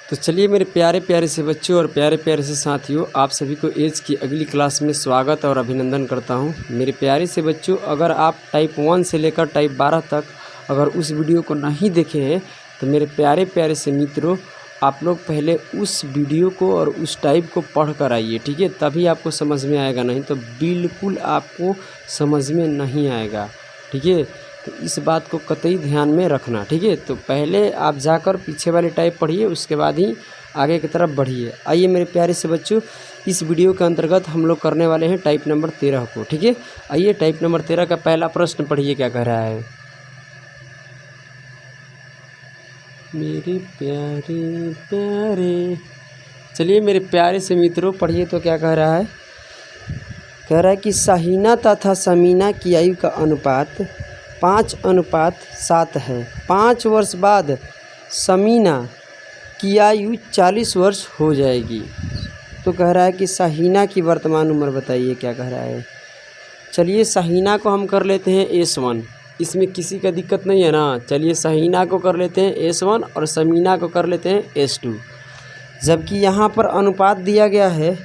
तो चलिए मेरे प्यारे प्यारे से बच्चों और प्यारे प्यारे से साथियों, आप सभी को एज की अगली क्लास में स्वागत और अभिनंदन करता हूं। मेरे प्यारे से बच्चों, अगर आप टाइप 1 से लेकर टाइप 12 तक अगर उस वीडियो को नहीं देखे हैं तो मेरे प्यारे प्यारे से मित्रों, आप लोग पहले उस वीडियो को और उस टाइप को पढ़ कर आइए, ठीक है। तभी आपको समझ में आएगा, नहीं तो बिल्कुल आपको समझ में नहीं आएगा, ठीक है। तो इस बात को कतई ध्यान में रखना, ठीक है। तो पहले आप जाकर पीछे वाले टाइप पढ़िए, उसके बाद ही आगे की तरफ बढ़िए। आइए मेरे प्यारे से बच्चों, इस वीडियो के अंतर्गत हम लोग करने वाले हैं टाइप नंबर 13 को, ठीक है। आइए टाइप नंबर 13 का पहला प्रश्न पढ़िए, क्या कह रहा है। मेरे प्यारे प्यारे, चलिए मेरे प्यारे से मित्रों पढ़िए तो क्या कह रहा है। कह रहा है कि सहीना तथा समीना की आयु का अनुपात 5:7 है। 5 वर्ष बाद समीना की आयु 40 वर्ष हो जाएगी। तो कह रहा है कि सहीना की वर्तमान उम्र बताइए, क्या कह रहा है। चलिए सहीना को हम कर लेते हैं S1, इसमें किसी का दिक्कत नहीं है ना। चलिए सहीना को कर लेते हैं S1 और समीना को कर लेते हैं S2। जबकि यहाँ पर अनुपात दिया गया है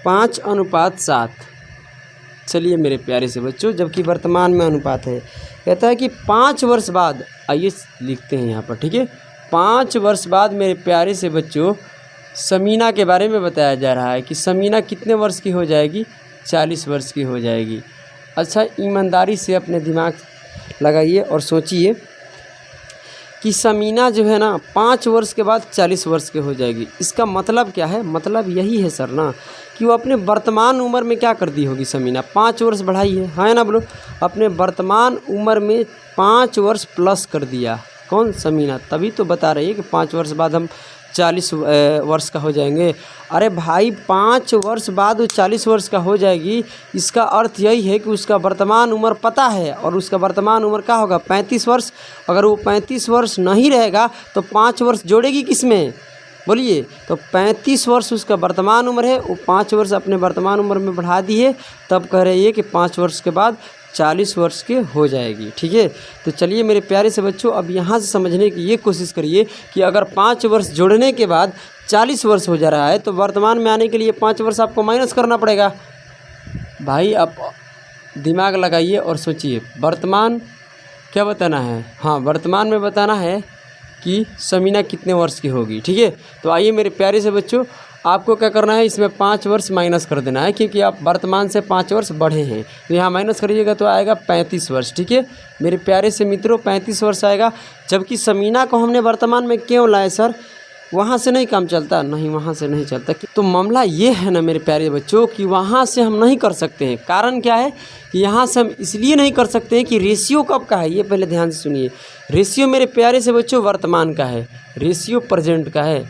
5:7। चलिए मेरे प्यारे से बच्चों, जबकि वर्तमान में अनुपात है, कहता है कि 5 वर्ष बाद, आइए लिखते हैं यहाँ पर, ठीक है। 5 वर्ष बाद मेरे प्यारे से बच्चों समीना के बारे में बताया जा रहा है कि समीना कितने वर्ष की हो जाएगी, 40 वर्ष की हो जाएगी। अच्छा, ईमानदारी से अपने दिमाग लगाइए और सोचिए कि समीना जो है ना 5 वर्ष के बाद 40 वर्ष के हो जाएगी। इसका मतलब क्या है, मतलब यही है सर ना कि वो अपने वर्तमान उम्र में क्या कर दी होगी समीना, 5 वर्ष बढ़ाई है, हाँ ना बोलो। अपने वर्तमान उम्र में 5 वर्ष प्लस कर दिया, कौन, समीना। तभी तो बता रही है कि 5 वर्ष बाद हम 40 वर्ष का हो जाएंगे। अरे भाई 5 वर्ष बाद वो 40 वर्ष का हो जाएगी, इसका अर्थ यही है कि उसका वर्तमान उम्र पता है, और उसका वर्तमान उम्र क्या होगा, 35 वर्ष। अगर वो 35 वर्ष नहीं रहेगा तो 5 वर्ष जोड़ेगी किस में, बोलिए। तो 35 वर्ष उसका वर्तमान उम्र है, वो 5 वर्ष अपने वर्तमान उम्र में बढ़ा दी है, तब कह रही है कि 5 वर्ष के बाद 40 वर्ष के हो जाएगी, ठीक है। तो चलिए मेरे प्यारे से बच्चों, अब यहाँ से समझने की ये कोशिश करिए कि अगर 5 वर्ष जोड़ने के बाद 40 वर्ष हो जा रहा है तो वर्तमान में आने के लिए 5 वर्ष आपको माइनस करना पड़ेगा। भाई आप दिमाग लगाइए और सोचिए, वर्तमान क्या बताना है, हाँ वर्तमान में बताना है कि समीना कितने वर्ष की होगी, ठीक है। तो आइए मेरे प्यारे से बच्चों, आपको क्या करना है, इसमें 5 वर्ष माइनस कर देना है, क्योंकि आप वर्तमान से 5 वर्ष बढ़े हैं। तो यहाँ माइनस करिएगा तो आएगा 35 वर्ष, ठीक है मेरे प्यारे से मित्रों, 35 वर्ष आएगा। जबकि समीना को हमने वर्तमान में क्यों लाए सर, वहाँ से नहीं काम चलता, नहीं वहाँ से नहीं चलता। तो मामला ये है ना मेरे प्यारे बच्चों कि वहाँ से हम नहीं कर सकते हैं। कारण क्या है कि यहाँ से हम इसलिए नहीं कर सकते हैं कि रेशियो कब का है, ये पहले ध्यान से सुनिए। रेशियो मेरे प्यारे से बच्चों वर्तमान का है, रेशियो प्रेजेंट का है,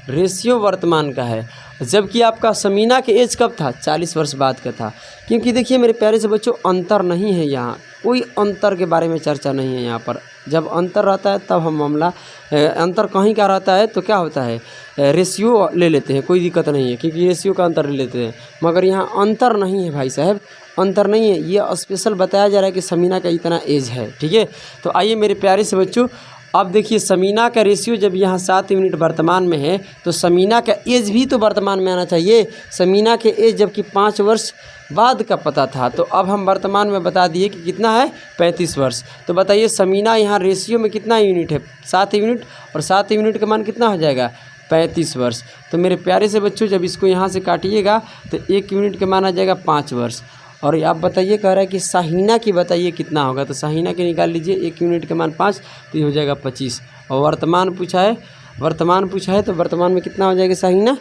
रेशियो वर्तमान का है। जबकि आपका समीना के एज कब था, 40 वर्ष बाद का था। क्योंकि देखिए मेरे प्यारे से बच्चों, अंतर नहीं है, यहाँ कोई अंतर के बारे में चर्चा नहीं है। यहाँ पर जब अंतर रहता है तब हम मामला, अंतर कहीं का रहता है तो क्या होता है, रेशियो ले लेते हैं, कोई दिक्कत नहीं है, क्योंकि रेशियो का अंतर ले लेते हैं। मगर यहाँ अंतर नहीं है भाई साहब, अंतर नहीं है, ये स्पेशल बताया जा रहा है कि समीना का इतना एज है, ठीक है। तो आइए मेरे प्यारे से बच्चों, अब देखिए समीना का रेशियो जब यहाँ 7 यूनिट वर्तमान में है तो समीना का एज भी तो वर्तमान में आना चाहिए। समीना के एज जबकि 5 वर्ष बाद का पता था, तो अब हम वर्तमान में बता दिए कि कितना है, 35 वर्ष। तो बताइए समीना यहाँ रेशियो में कितना यूनिट है, 7 यूनिट, और 7 यूनिट का मान कितना हो जाएगा, 35 वर्ष। तो मेरे प्यारे से बच्चों, जब इसको यहाँ से काटिएगा तो 1 यूनिट का मान आ जाएगा 5 वर्ष। और आप बताइए, कह रहा है कि सहीना की बताइए कितना होगा, तो सहीना की निकाल लीजिए, 1 यूनिट का मान 5, तो ये हो जाएगा 25। और वर्तमान पूछा है, तो वर्तमान में कितना हो जाएगा सहीना,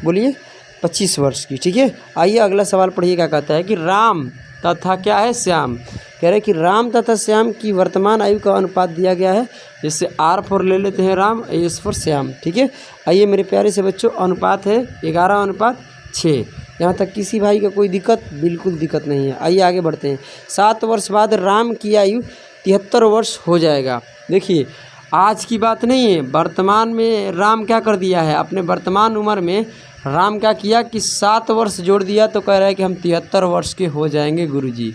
बोलिए 25 वर्ष की, ठीक है। आइए अगला सवाल पढ़िए, क्या कहता है कि राम तथा क्या है, श्याम। कह रहे हैं कि राम तथा श्याम की वर्तमान आयु का अनुपात दिया गया है। जैसे R4 ले लेते हैं राम, S for श्याम, ठीक है। आइए मेरे प्यारे से बच्चों, अनुपात है 11:6। यहाँ तक किसी भाई का कोई दिक्कत, बिल्कुल दिक्कत नहीं है। आइए आगे बढ़ते हैं। 7 वर्ष बाद राम की आयु 73 वर्ष हो जाएगा। देखिए आज की बात नहीं है, वर्तमान में राम क्या कर दिया है, अपने वर्तमान उम्र में राम क्या किया कि 7 वर्ष जोड़ दिया, तो कह रहा है कि हम 73 वर्ष के हो जाएंगे गुरुजी।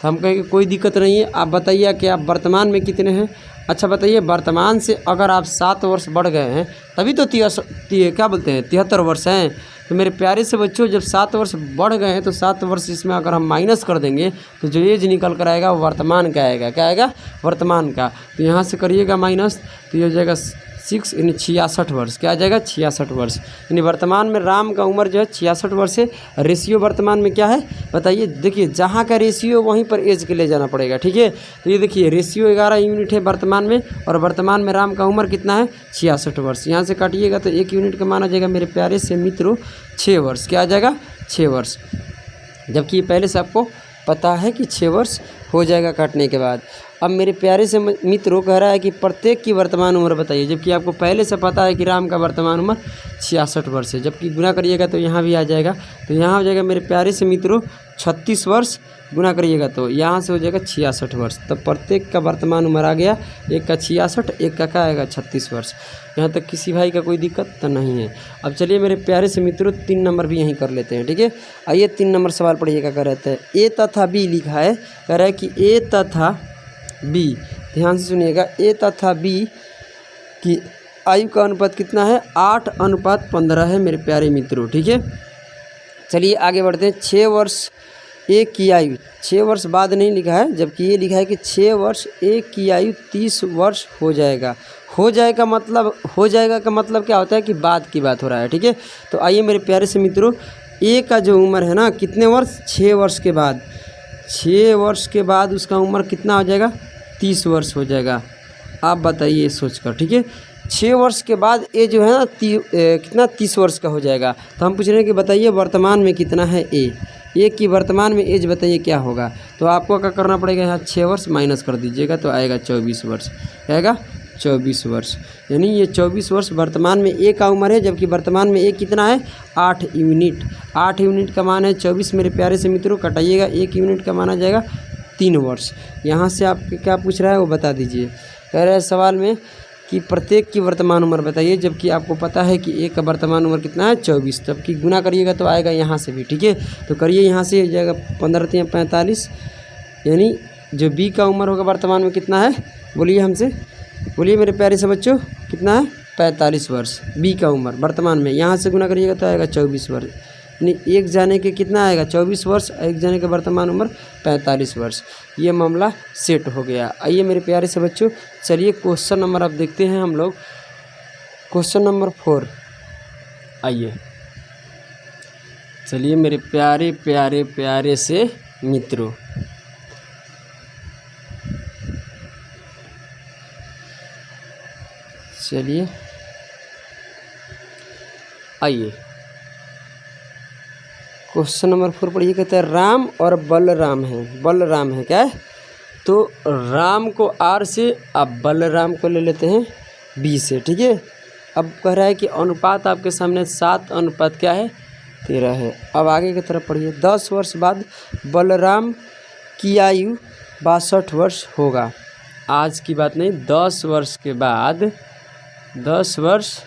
तो हम कहेंगे कोई दिक्कत नहीं है। आप बताइए कि आप वर्तमान में कितने हैं। अच्छा बताइए, वर्तमान से अगर आप 7 वर्ष बढ़ गए हैं तभी तो क्या बोलते हैं 73 वर्ष हैं। तो मेरे प्यारे से बच्चों, जब 7 वर्ष बढ़ गए हैं तो 7 वर्ष इसमें अगर हम माइनस कर देंगे तो जो एज निकल कर आएगा वो वर्तमान का आएगा। क्या आएगा? वर्तमान का। तो यहाँ से करिएगा माइनस, तो ये हो जाएगा 6 यानी 66 वर्ष। क्या आ जाएगा? 66 वर्ष। यानी वर्तमान में राम का उम्र जो है 66 वर्ष है। रेशियो वर्तमान में क्या है बताइए? देखिए, जहाँ का रेशियो वहीं पर एज के ले जाना पड़ेगा। ठीक है, तो ये देखिए रेशियो 11 यूनिट है वर्तमान में, और वर्तमान में राम का उम्र कितना है? 66 वर्ष। यहाँ से काटिएगा तो 1 यूनिट का माना जाएगा मेरे प्यारे से मित्रों 6 वर्ष। क्या आ जाएगा? 6 वर्ष। जबकि ये पहले से आपको पता है कि 6 वर्ष हो जाएगा काटने के बाद। अब मेरे प्यारे से मित्रों कह रहा है कि प्रत्येक की वर्तमान उम्र बताइए, जबकि आपको पहले से पता है कि राम का वर्तमान उम्र 66 वर्ष है। जबकि गुना करिएगा तो यहाँ भी आ जाएगा, तो यहाँ हो जाएगा मेरे प्यारे से मित्रों 36 वर्ष। गुना करिएगा तो यहाँ से हो जाएगा 66 वर्ष। तो प्रत्येक का वर्तमान उम्र आ गया, एक का 66, एक का क्या आएगा 36 वर्ष। यहाँ तक किसी भाई का कोई दिक्कत तो नहीं है। अब चलिए मेरे प्यारे से मित्रों 3 नंबर भी यहीं कर लेते हैं। ठीक है, आइए 3 नंबर सवाल पढ़िएगा। कह रहे थे ए तथा बी लिखा है। कह रहा है कि ए तथा बी, ध्यान से सुनिएगा, ए तथा बी की आयु का अनुपात कितना है? 8:15 है मेरे प्यारे मित्रों। ठीक है, चलिए आगे बढ़ते हैं। 6 वर्ष एक की आयु, 6 वर्ष बाद नहीं लिखा है, जबकि ये लिखा है कि 6 वर्ष एक की आयु 30 वर्ष हो जाएगा। हो जाएगा का मतलब क्या होता है कि बाद की बात हो रहा है। ठीक है, तो आइए मेरे प्यारे से मित्रों, ए का जो उम्र है ना कितने वर्ष? 6 वर्ष के बाद। 6 वर्ष के बाद उसका उम्र कितना हो जाएगा? 30 वर्ष हो जाएगा। आप बताइए सोचकर। ठीक है, 6 वर्ष के बाद ए जो है ना कितना 30 वर्ष का हो जाएगा। तो हम पूछ रहे हैं कि बताइए वर्तमान में कितना है ए की वर्तमान में एज बताइए क्या होगा। तो आपको क्या करना पड़ेगा? यहाँ 6 वर्ष माइनस कर दीजिएगा तो आएगा 24 वर्ष। आएगा 24 वर्ष। यानी ये 24 वर्ष वर्तमान में ए का उम्र है, जबकि वर्तमान में ए कितना है? 8 यूनिट। 8 यूनिट का मान है 24 मेरे प्यारे से मित्रों। कटाइएगा, 1 यूनिट का माना जाएगा 3 वर्ष। यहाँ से आप क्या पूछ रहा है वो बता दीजिए। कह रहे हैं सवाल में कि प्रत्येक की वर्तमान उम्र बताइए, जबकि आपको पता है कि ए का वर्तमान उम्र कितना है? 24। जबकि गुना करिएगा तो आएगा यहाँ से भी। ठीक है, तो करिए, यहाँ से हो जाएगा 15 × 45, यानी जो बी का उम्र होगा वर्तमान में कितना है? बोलिए हमसे, बोलिए मेरे प्यारे से बच्चों, कितना है? 45 वर्ष बी का उम्र वर्तमान में। यहाँ से गुना करिएगा तो आएगा 24 वर्ष। यानी एक जाने के कितना आएगा? 24 वर्ष, एक जाने के वर्तमान उम्र 45 वर्ष। ये मामला सेट हो गया। आइए मेरे प्यारे से बच्चों, चलिए क्वेश्चन नंबर अब देखते हैं हम लोग। Question number 4। आइए चलिए मेरे प्यारे प्यारे प्यारे से मित्रों, चलिए आइए क्वेश्चन नंबर 4 पढ़िए। कहते हैं राम और बलराम है। बलराम है क्या है? तो राम को आर से, अब बलराम को ले लेते हैं बी से। ठीक है, अब कह रहा है कि अनुपात आपके सामने 7 अनुपात क्या है? 13 है। अब आगे की तरफ पढ़िए। 10 वर्ष बाद बलराम की आयु 62 वर्ष होगा। आज की बात नहीं, 10 वर्ष के बाद, 10 वर्ष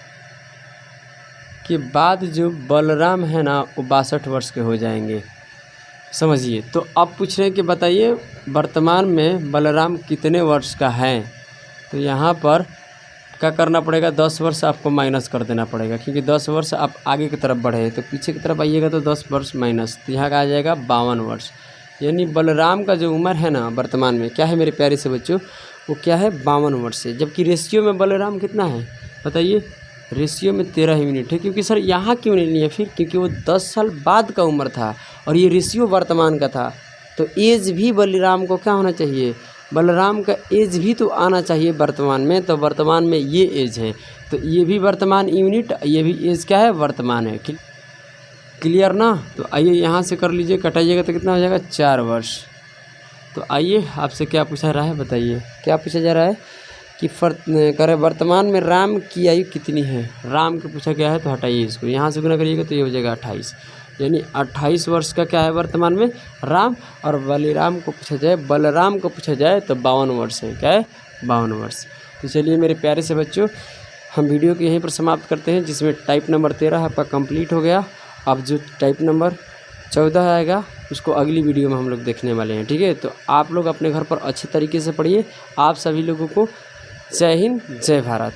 के बाद जो बलराम है ना वो 62 वर्ष के हो जाएंगे। समझिए, तो अब पूछ रहे हैं कि बताइए वर्तमान में बलराम कितने वर्ष का है। तो यहाँ पर क्या करना पड़ेगा? 10 वर्ष आपको माइनस कर देना पड़ेगा, क्योंकि 10 वर्ष आप आगे की तरफ बढ़े तो पीछे की तरफ आइएगा तो 10 वर्ष माइनस, तो यहाँ का आ जाएगा 52 वर्ष। यानी बलराम का जो उम्र है ना वर्तमान में क्या है मेरे प्यारे से बच्चों? वो क्या है? 52 वर्ष है। जबकि रेशियो में बलराम कितना है बताइए? रेशियो में 13 यूनिट है। क्योंकि सर यहाँ क्यों नहीं लिया फिर? क्योंकि वो 10 साल बाद का उम्र था और ये रेशियो वर्तमान का था। तो एज भी बलराम को क्या होना चाहिए? बलराम का एज भी तो आना चाहिए वर्तमान में। तो वर्तमान में ये एज है, तो ये भी वर्तमान यूनिट, ये भी एज क्या है? वर्तमान है। क्लियर ना? तो आइए यहाँ से कर लीजिए, कटाइएगा तो कितना हो जाएगा? 4 वर्ष। तो आइए आपसे क्या पूछा रहा है बताइए, क्या पूछा जा रहा है कि करे वर्तमान में राम की आयु कितनी है? राम के पूछा गया है, तो हटाइए इसको, यहाँ से गुना करिएगा तो ये हो जाएगा 28। यानी 28 वर्ष का क्या है वर्तमान में राम। और बलराम को पूछा जाए, बलराम को पूछा जाए तो 52 वर्ष है। क्या है? 52 वर्ष। तो चलिए मेरे प्यारे से बच्चों, हम वीडियो को यहीं पर समाप्त करते हैं, जिसमें टाइप नंबर 13 आपका कंप्लीट हो गया। अब जो टाइप नंबर 14 आएगा उसको अगली वीडियो में हम लोग देखने वाले हैं। ठीक है, तो आप लोग अपने घर पर अच्छे तरीके से पढ़िए। आप सभी लोगों को जय हिंद, जय भारत।